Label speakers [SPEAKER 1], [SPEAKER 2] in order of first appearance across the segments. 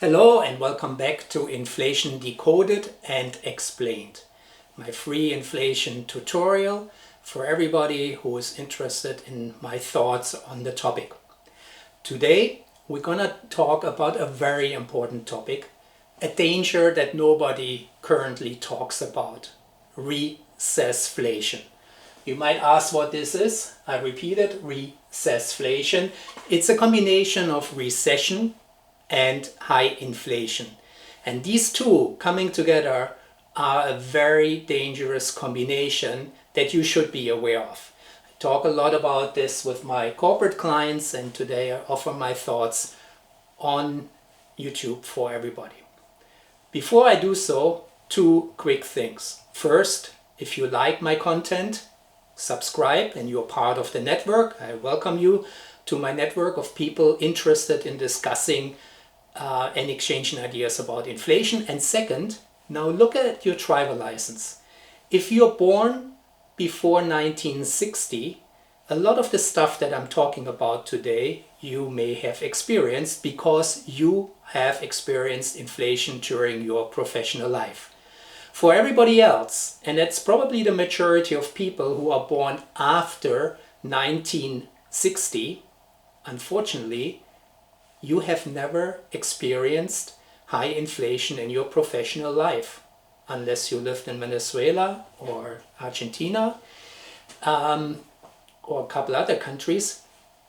[SPEAKER 1] Hello and welcome back to Inflation Decoded and Explained, my free inflation tutorial for everybody who is interested in my thoughts on the topic. Today we're gonna talk about a very important topic, a danger that nobody currently talks about, recession. You might ask what this is. I repeat it, recession. It's a combination of recession and high inflation. And these two coming together are a very dangerous combination that you should be aware of. I talk a lot about this with my corporate clients, and today I offer my thoughts on YouTube for everybody. Before I do so, two quick things. First, if you like my content, subscribe and you're part of the network. I welcome you to my network of people interested in discussing and exchanging ideas about inflation. And second, now look at your driver license. If you're born before 1960, a lot of the stuff that I'm talking about today you may have experienced because you have experienced inflation during your professional life. For everybody else, and that's probably the majority of people who are born after 1960, unfortunately, you have never experienced high inflation in your professional life, unless you lived in Venezuela or Argentina or a couple other countries.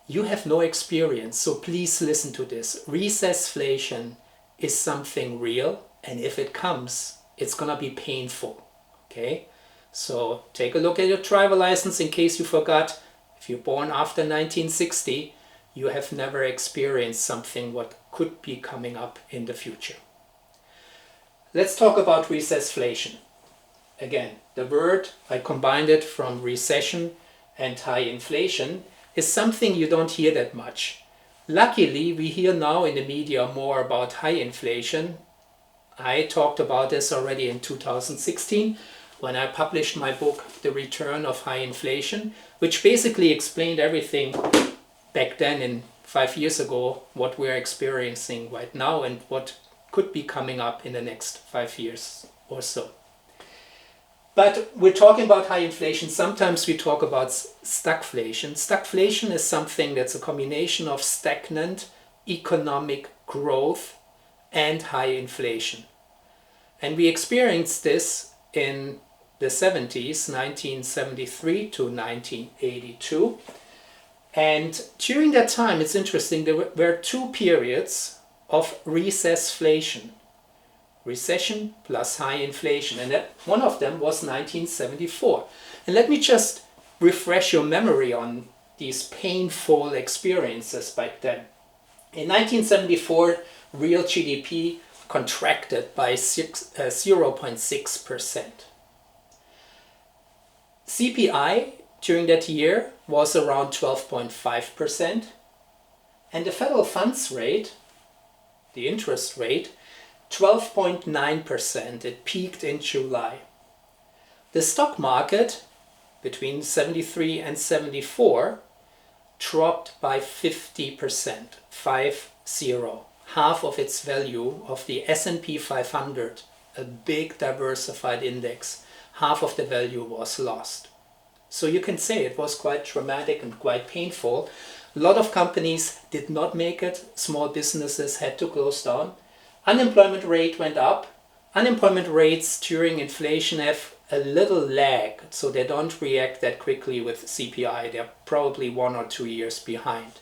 [SPEAKER 1] You have no experience, so please listen to this. Recession is something real, and if it comes, it's gonna be painful, okay? So take a look at your driver license in case you forgot. If you're born after 1960, you have never experienced something what could be coming up in the future. Let's talk about recession. Again, the word, I combined it from recession and high inflation, is something you don't hear that much. Luckily, we hear now in the media more about high inflation. I talked about this already in 2016 when I published my book, The Return of High Inflation, which basically explained everything back then in 5 years ago, what we're experiencing right now and what could be coming up in the next 5 years or so. But we're talking about high inflation. Sometimes we talk about stagflation. Stagflation is something that's a combination of stagnant economic growth and high inflation. And we experienced this in the 70s, 1973 to 1982. And during that time, it's interesting, there were two periods of recession. Recession plus high inflation. And that one of them was 1974. And let me just refresh your memory on these painful experiences back then. In 1974, real GDP contracted by 0.6%. CPI during that year was around 12.5%, and the federal funds rate, the interest rate, 12.9%. It peaked in July. The stock market between 73 and 74 dropped by 50%, 50, half of its value of the S&P 500, a big diversified index, half of the value was lost. So you can say it was quite traumatic and quite painful. A lot of companies did not make it. Small businesses had to close down. Unemployment rate went up. Unemployment rates during inflation have a little lag, so they don't react that quickly with CPI. They're probably 1 or 2 years behind.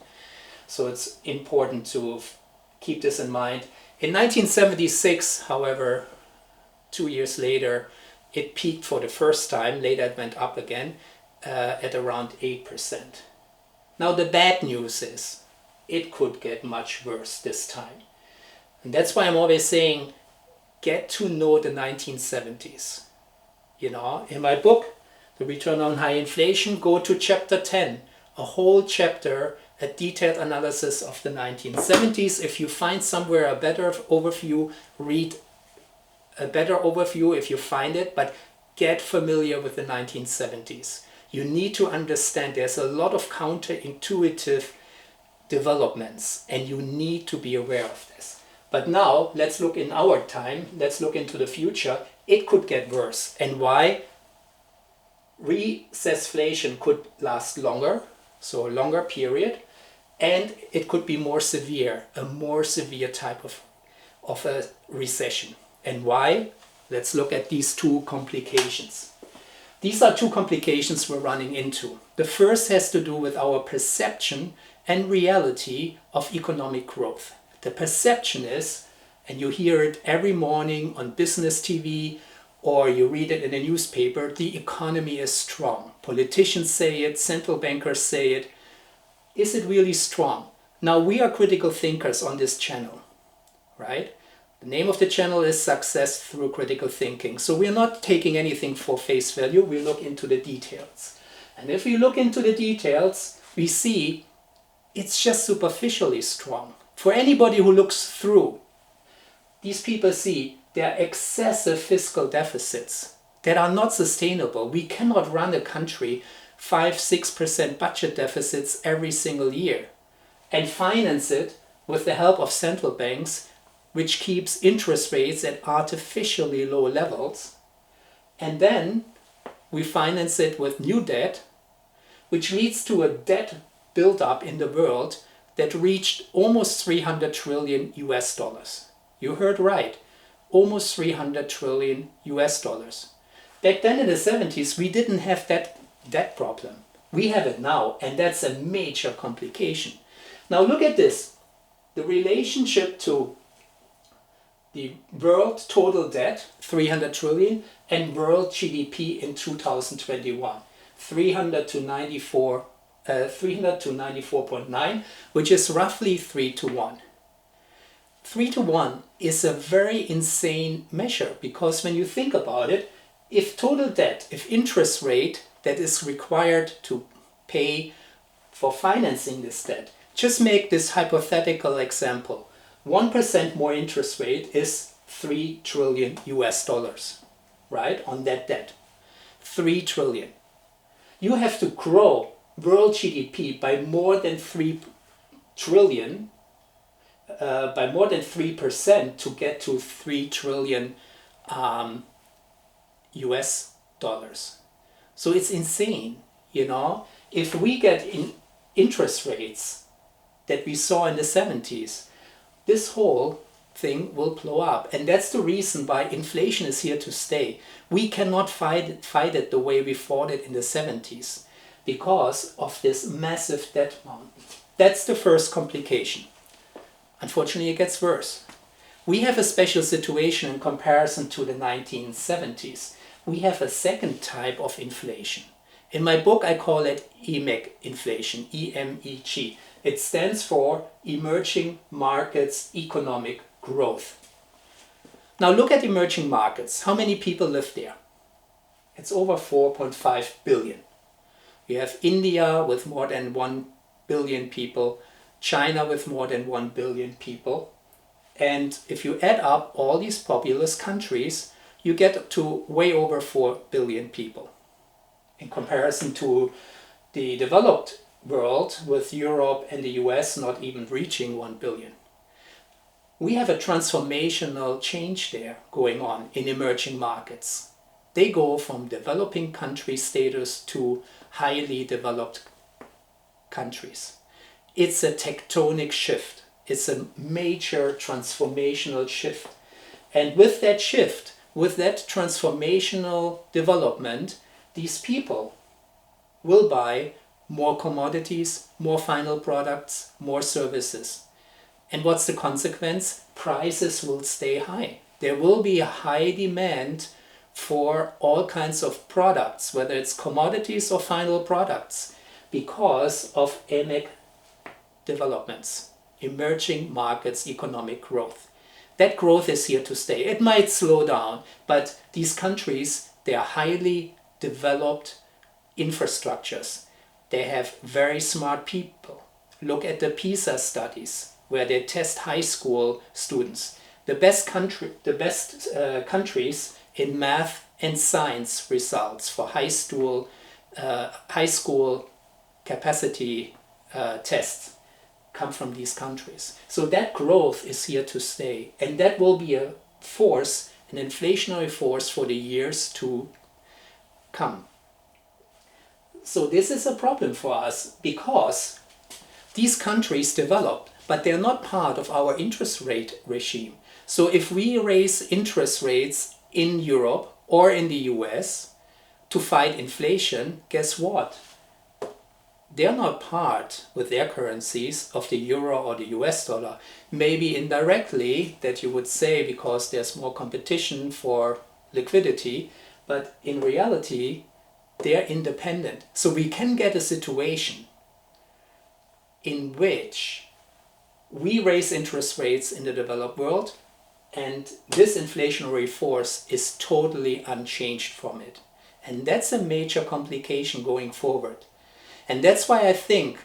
[SPEAKER 1] So it's important to keep this in mind. In 1976, however, 2 years later, it peaked for the first time. Later it went up again at around 8%. Now the bad news is it could get much worse this time. And that's why I'm always saying, get to know the 1970s. You know, in my book, The Return on High Inflation, go to chapter 10, a whole chapter, a detailed analysis of the 1970s. If you find somewhere a better overview, read a better overview if you find it, but get familiar with the 1970s. You need to understand there's a lot of counterintuitive developments, and you need to be aware of this. But now let's look in our time, let's look into the future. It could get worse. And why? Recession could last longer, so a longer period, and it could be more severe, a more severe type of a recession. And why? Let's look at these two complications. These are two complications we're running into. The first has to do with our perception and reality of economic growth. The perception is, and you hear it every morning on business TV, or you read it in a newspaper, the economy is strong. Politicians say it, central bankers say it. Is it really strong? Now, we are critical thinkers on this channel, right? The name of the channel is Success Through Critical Thinking. So we're not taking anything for face value, we look into the details. And if we look into the details, we see it's just superficially strong. For anybody who looks through, these people see there are excessive fiscal deficits that are not sustainable. We cannot run a country 5-6% budget deficits every single year and finance it with the help of central banks, which keeps interest rates at artificially low levels. And then we finance it with new debt, which leads to a debt buildup in the world that reached almost 300 trillion US dollars. You heard right, almost 300 trillion US dollars. Back then in the 70s, we didn't have that problem. We have it now, and that's a major complication. Now look at this, the relationship to the world total debt, 300 trillion, and world GDP in 2021, 300 to 94.9, which is roughly 3 to 1. 3 to 1 is a very insane measure, because when you think about it, if total debt, if interest rate that is required to pay for financing this debt, just make this hypothetical example. 1% more interest rate is 3 trillion US dollars, right, on that debt. 3 trillion. You have to grow world GDP by more than 3 trillion, by more than 3% to get to 3 trillion US dollars. So it's insane, you know. If we get interest rates that we saw in the 70s, this whole thing will blow up. And that's the reason why inflation is here to stay. We cannot fight it the way we fought it in the 70s because of this massive debt mountain. That's the first complication. Unfortunately, it gets worse. We have a special situation in comparison to the 1970s. We have a second type of inflation. In my book, I call it EMEG inflation, EMEG. It stands for Emerging Markets Economic Growth. Now look at emerging markets. How many people live there? It's over 4.5 billion. You have India with more than 1 billion people, China with more than 1 billion people. And if you add up all these populous countries, you get to way over 4 billion people. In comparison to the developed world with Europe and the US not even reaching 1 billion. We have a transformational change there going on in emerging markets. They go from developing country status to highly developed countries. It's a tectonic shift. It's a major transformational shift. And with that shift, with that transformational development, these people will buy more commodities, more final products, more services. And what's the consequence? Prices will stay high. There will be a high demand for all kinds of products, whether it's commodities or final products, because of EMEG developments, emerging markets economic growth. That growth is here to stay. It might slow down, but these countries, they are highly developed infrastructures. They have very smart people. Look at the PISA studies, where they test high school students. The best countries in math and science results for high school capacity tests come from these countries. So that growth is here to stay, and that will be a force, an inflationary force for the years to come. So this is a problem for us because these countries developed, but they're not part of our interest rate regime. So if we raise interest rates in Europe or in the US to fight inflation, guess what? They're not part with their currencies of the euro or the US dollar. Maybe indirectly that you would say because there's more competition for liquidity, but in reality they're independent. So we can get a situation in which we raise interest rates in the developed world and this inflationary force is totally unchanged from it. And that's a major complication going forward. And that's why I think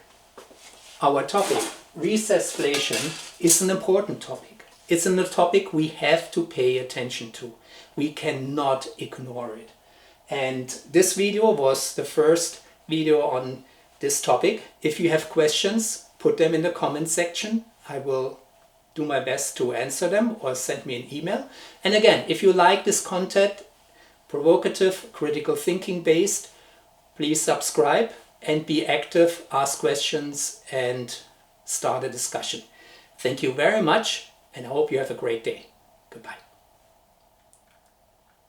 [SPEAKER 1] our topic, Recession, is an important topic. It's a topic we have to pay attention to. We cannot ignore it. And this video was the first video on this topic. If you have questions, put them in the comment section. I will do my best to answer them or send me an email. And again, if you like this content, provocative, critical thinking based, please subscribe and be active, ask questions and start a discussion. Thank you very much and I hope you have a great day. Goodbye.